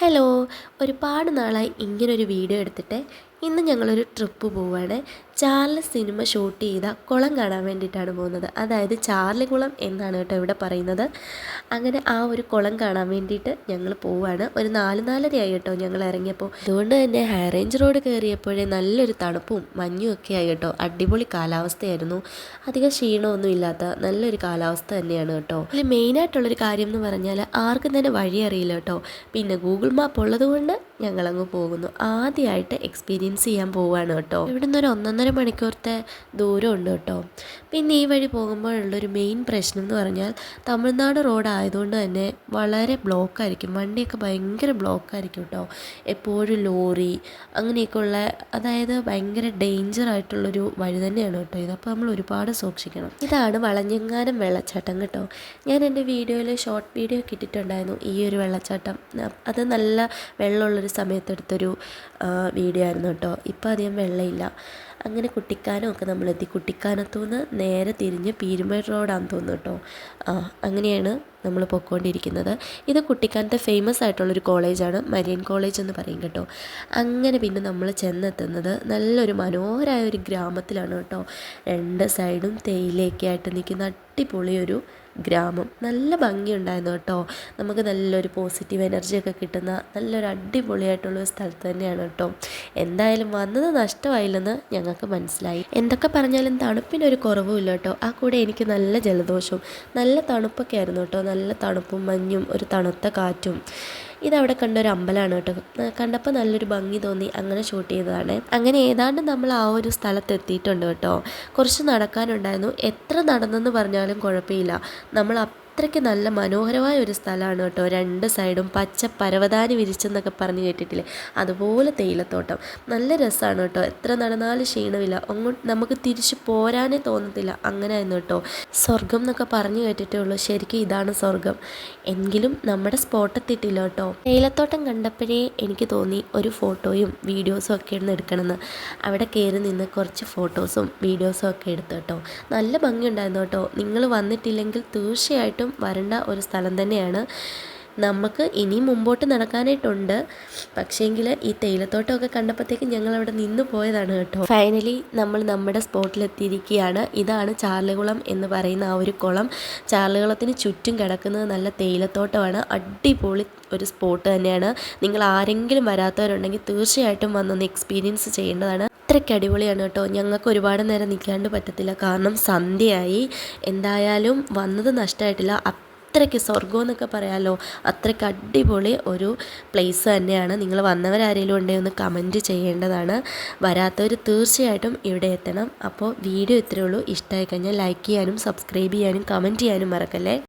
Hello, ഒരുപാട് നാളായി ഇങ്ങനൊരു വീഡിയോ എടുത്തിട്ട് ഇന്ന് ഞങ്ങളൊരു ട്രിപ്പ് പോവുകയാണ്. ചാർലി സിനിമ ഷൂട്ട് ചെയ്ത കുളം കാണാൻ വേണ്ടിയിട്ടാണ് പോകുന്നത്. അതായത് ചാർലി കുളം എന്നാണ് കേട്ടോ ഇവിടെ പറയുന്നത്. അങ്ങനെ ആ ഒരു കുളം കാണാൻ വേണ്ടിയിട്ട് ഞങ്ങൾ പോവുകയാണ്. ഒരു 4-4:30 ആയി കേട്ടോ ഞങ്ങൾ ഇറങ്ങിയപ്പോൾ. അതുകൊണ്ട് തന്നെ ഹൈ റേഞ്ച് റോഡ് കയറിയപ്പോഴേ നല്ലൊരു തണുപ്പും മഞ്ഞും ഒക്കെ ആയി കേട്ടോ. അടിപൊളി കാലാവസ്ഥയായിരുന്നു. അധികം ക്ഷീണമൊന്നും ഇല്ലാത്ത നല്ലൊരു കാലാവസ്ഥ തന്നെയാണ് കേട്ടോ. ഇതിൽ മെയിനായിട്ടുള്ളൊരു കാര്യം എന്ന് പറഞ്ഞാൽ ആർക്കും തന്നെ വഴി അറിയില്ല കേട്ടോ. പിന്നെ ഗൂഗിൾ മാപ്പ് ഉള്ളത് കൊണ്ട് ഞങ്ങളങ്ങ് പോകുന്നു. ആദ്യമായിട്ട് എക്സ്പീരിയൻസ് ചെയ്യാൻ പോവുകയാണ് കേട്ടോ. ഇവിടുന്ന് ഒരു 1.5 മണിക്കൂറത്തെ ദൂരമുണ്ട് കേട്ടോ. പിന്നെ ഈ വഴി പോകുമ്പോഴുള്ളൊരു മെയിൻ പ്രശ്നം എന്ന് പറഞ്ഞാൽ തമിഴ്നാട് റോഡ് ആയതുകൊണ്ട് തന്നെ വളരെ ബ്ലോക്കായിരിക്കും. വണ്ടിയൊക്കെ ഭയങ്കര ബ്ലോക്കായിരിക്കും കേട്ടോ. എപ്പോഴും ലോറി അങ്ങനെയൊക്കെയുള്ള, അതായത് ഭയങ്കര ഡേഞ്ചർ ആയിട്ടുള്ളൊരു വഴി തന്നെയാണ് കേട്ടോ ഇത്. അപ്പോൾ നമ്മൾ ഒരുപാട് സൂക്ഷിക്കണം. ഇതാണ് വളഞ്ഞെങ്ങാനം വെള്ളച്ചാട്ടം കേട്ടോ. ഞാൻ എൻ്റെ വീഡിയോയിൽ ഷോർട്ട് വീഡിയോ ഒക്കെ ഇട്ടിട്ടുണ്ടായിരുന്നു ഈ ഒരു വെള്ളച്ചാട്ടം. അത് നല്ല വെള്ളമുള്ളൊരു സമയത്തെടുത്തൊരു വീഡിയോ ആയിരുന്നു കേട്ടോ. ഇപ്പോൾ അധികം വെള്ളമില്ല. അങ്ങനെ കുട്ടിക്കാനമൊക്കെ നമ്മളെത്തി. കുട്ടിക്കാനത്തുനിന്ന് നേരെ തിരിഞ്ഞ് പീരുമേട് റോഡാണെന്ന് തോന്നുന്നു കേട്ടോ. അങ്ങനെയാണ് നമ്മൾ പൊയ്ക്കൊണ്ടിരിക്കുന്നത്. ഇത് കുട്ടിക്കാനത്തെ ഫേമസ് ആയിട്ടുള്ളൊരു കോളേജാണ്, മരിയൻ കോളേജ് എന്ന് പറയും കേട്ടോ. അങ്ങനെ പിന്നെ നമ്മൾ ചെന്നെത്തുന്നത് നല്ലൊരു മനോഹരമായ ഒരു ഗ്രാമത്തിലാണ് കേട്ടോ. 2 സൈഡും തേയിലയൊക്കെ ആയിട്ട് നിൽക്കുന്ന അടിപൊളിയൊരു ഗ്രാമം. നല്ല ഭംഗിയുണ്ടായിരുന്നു കേട്ടോ. നമുക്ക് നല്ലൊരു പോസിറ്റീവ് എനർജിയൊക്കെ കിട്ടുന്ന നല്ലൊരു അടിപൊളിയായിട്ടുള്ളൊരു സ്ഥലത്ത് തന്നെയാണ് കേട്ടോ. എന്തായാലും വന്നത് നഷ്ടമായില്ലെന്ന് ഞങ്ങൾക്ക് മനസ്സിലായി. എന്തൊക്കെ പറഞ്ഞാലും തണുപ്പിനൊരു കുറവുമില്ല കേട്ടോ. ആ കൂടെ എനിക്ക് നല്ല ജലദോഷവും നല്ല തണുപ്പൊക്കെ ആയിരുന്നു കേട്ടോ. നല്ല തണുപ്പും മഞ്ഞും ഒരു തണുത്ത കാറ്റും. ഇതവിടെ കണ്ടൊരു അമ്പലമാണ് കേട്ടോ. കണ്ടപ്പോൾ നല്ലൊരു ഭംഗി തോന്നി, അങ്ങനെ ഷൂട്ട് ചെയ്തതാണ്. അങ്ങനെ ഏതാണ്ട് നമ്മൾ ആ ഒരു സ്ഥലത്ത് എത്തിയിട്ടുണ്ട് കേട്ടോ. കുറച്ച് നടക്കാനുണ്ടായിരുന്നു. എത്ര നടന്നെന്ന് പറഞ്ഞാലും കുഴപ്പമില്ല. നമ്മൾ അത്രയ്ക്ക് നല്ല മനോഹരമായ ഒരു സ്ഥലമാണ് കേട്ടോ. 2 സൈഡും പച്ച പരവതാനി വിരിച്ചെന്നൊക്കെ പറഞ്ഞ് കേട്ടിട്ടില്ലേ, അതുപോലെ തേയിലത്തോട്ടം. നല്ല രസമാണ് കേട്ടോ. എത്ര നടന്നാലും ക്ഷീണമില്ല. അങ്ങോട്ട് നമുക്ക് തിരിച്ചു പോരാനേ തോന്നത്തില്ല. അങ്ങനെയായിരുന്നു കേട്ടോ. സ്വർഗം എന്നൊക്കെ പറഞ്ഞു കേട്ടിട്ടേ ഉള്ളൂ. ശരിക്കും ഇതാണ് സ്വർഗം. എങ്കിലും നമ്മുടെ സ്പോട്ടെത്തിയിട്ടില്ല കേട്ടോ. തേയിലത്തോട്ടം കണ്ടപ്പോഴേ എനിക്ക് തോന്നി ഒരു ഫോട്ടോയും വീഡിയോസും ഒക്കെ ഒന്ന് എടുക്കണമെന്ന്. അവിടെ കയറി നിന്ന് കുറച്ച് ഫോട്ടോസും വീഡിയോസും ഒക്കെ എടുത്തു കേട്ടോ. നല്ല ഭംഗിയുണ്ടായിരുന്നു കേട്ടോ. നിങ്ങൾ വന്നിട്ടില്ലെങ്കിൽ തീർച്ചയായിട്ടും വരേണ്ട ഒരു സ്ഥലം തന്നെയാണ്. നമുക്ക് ഇനിയും മുമ്പോട്ട് നടക്കാനായിട്ടുണ്ട്. പക്ഷേങ്കിൽ ഈ തേയിലത്തോട്ടമൊക്കെ കണ്ടപ്പോഴത്തേക്കും ഞങ്ങളവിടെ നിന്ന് പോയതാണ് കേട്ടോ. ഫൈനലി നമ്മൾ നമ്മുടെ സ്പോട്ടിലെത്തിയിരിക്കുകയാണ്. ഇതാണ് ചാർലികുളം എന്ന് പറയുന്ന ആ ഒരു കുളം. ചാർലികുളത്തിന് ചുറ്റും കിടക്കുന്നത് നല്ല തേയിലത്തോട്ടമാണ്. അടിപൊളി ഒരു സ്പോട്ട് തന്നെയാണ്. നിങ്ങൾ ആരെങ്കിലും വരാത്തവരുണ്ടെങ്കിൽ തീർച്ചയായിട്ടും വന്നൊന്ന് എക്സ്പീരിയൻസ് ചെയ്യേണ്ടതാണ്. അത്രയ്ക്ക് അടിപൊളിയാണ് കേട്ടോ. ഞങ്ങൾക്ക് ഒരുപാട് നേരം നിൽക്കാണ്ട് പറ്റത്തില്ല, കാരണം സന്ധ്യയായി. എന്തായാലും വന്നത് നഷ്ടമായിട്ടില്ല. അത്രയ്ക്ക് സ്വർഗം എന്നൊക്കെ പറയാമല്ലോ, അത്രയ്ക്ക് അടിപൊളി ഒരു പ്ലേസ് തന്നെയാണ്. നിങ്ങൾ വന്നവരാരെങ്കിലും ഉണ്ടെങ്കിൽ ഒന്ന് കമൻറ്റ് ചെയ്യേണ്ടതാണ്. വരാത്തവർ തീർച്ചയായിട്ടും ഇവിടെ എത്തണം. അപ്പോൾ വീഡിയോ ഇത്രയേ ഉള്ളൂ. ഇഷ്ടമായി കഴിഞ്ഞാൽ ലൈക്ക് ചെയ്യാനും സബ്സ്ക്രൈബ് ചെയ്യാനും കമൻറ്റ് ചെയ്യാനും മറക്കല്ലേ.